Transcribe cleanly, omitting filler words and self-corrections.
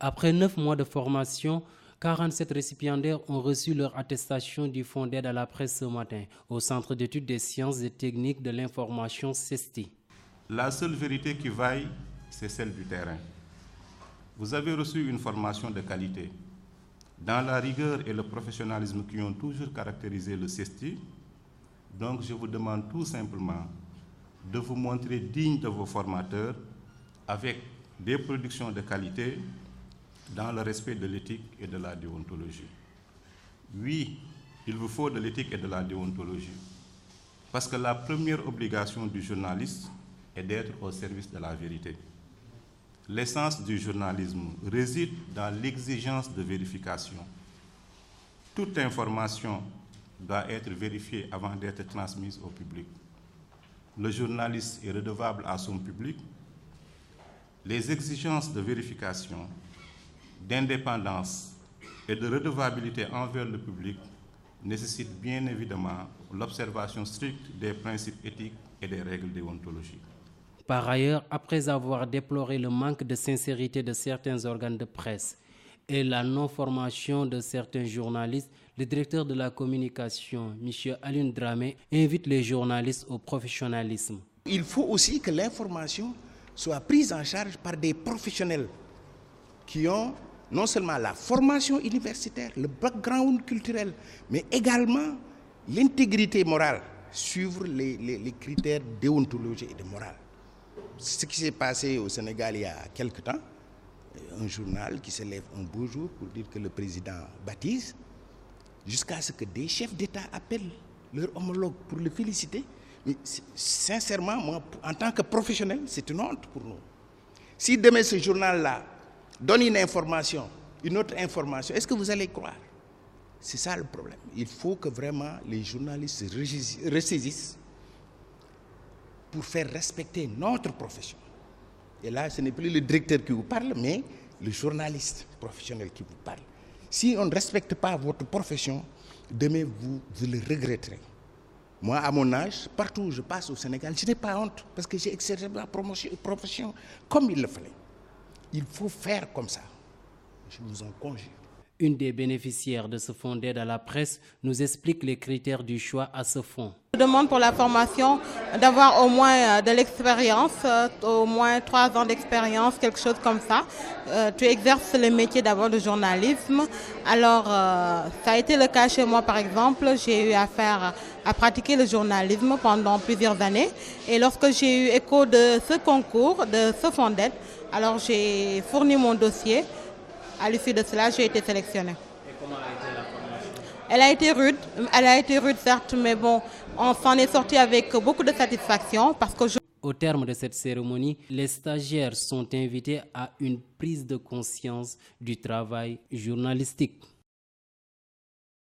Après 9 mois de formation, 47 récipiendaires ont reçu leur attestation du Fonds d'aide à la presse ce matin au Centre d'études des sciences et techniques de l'information CESTI. La seule vérité qui vaille, c'est celle du terrain. Vous avez reçu une formation de qualité. Dans la rigueur et le professionnalisme qui ont toujours caractérisé le CESTI, donc je vous demande tout simplement de vous montrer digne de vos formateurs avec des productions de qualité dans le respect de l'éthique et de la déontologie. Oui, il vous faut de l'éthique et de la déontologie, parce que la première obligation du journaliste est d'être au service de la vérité. L'essence du journalisme réside dans l'exigence de vérification. Toute information doit être vérifiée avant d'être transmise au public. Le journaliste est redevable à son public. Les exigences de vérification, d'indépendance et de redevabilité envers le public nécessitent bien évidemment l'observation stricte des principes éthiques et des règles déontologiques. Par ailleurs, après avoir déploré le manque de sincérité de certains organes de presse et la non-formation de certains journalistes, le directeur de la communication, M. Alioune Dramé, invite les journalistes au professionnalisme. Il faut aussi que l'information soit prise en charge par des professionnels qui ont non seulement la formation universitaire, le background culturel, mais également l'intégrité morale, suivre les critères déontologiques et de morale. Ce qui s'est passé au Sénégal il y a quelque temps, un journal qui se lève un beau jour pour dire que le président baptise, jusqu'à ce que des chefs d'État appellent leur homologue pour le féliciter. Mais sincèrement, moi, en tant que professionnel, c'est une honte pour nous. Si demain ce journal-là donne une information, une autre information, est-ce que vous allez croire? C'est ça le problème. Il faut que vraiment les journalistes se ressaisissent pour faire respecter notre profession. Et là, ce n'est plus le directeur qui vous parle, mais le journaliste professionnel qui vous parle. Si on ne respecte pas votre profession, demain, vous le regretterez. Moi, à mon âge, partout où je passe au Sénégal, je n'ai pas honte parce que j'ai exercé ma profession comme il le fallait. Il faut faire comme ça. Je vous en conjure. Une des bénéficiaires de ce fonds d'aide à la presse nous explique les critères du choix à ce fonds. Je demande pour la formation d'avoir au moins de l'expérience, au moins 3 ans d'expérience, quelque chose comme ça. Tu exerces le métier d'abord de journalisme. Alors, ça a été le cas chez moi par exemple. J'ai eu affaire à pratiquer le journalisme pendant plusieurs années. Et lorsque j'ai eu écho de ce concours, de ce fonds d'aide, alors j'ai fourni mon dossier. À l'issue de cela, j'ai été sélectionnée. Et comment a été la formation? Elle a été rude certes, mais bon, on s'en est sorti avec beaucoup de satisfaction parce que Au terme de cette cérémonie, les stagiaires sont invités à une prise de conscience du travail journalistique.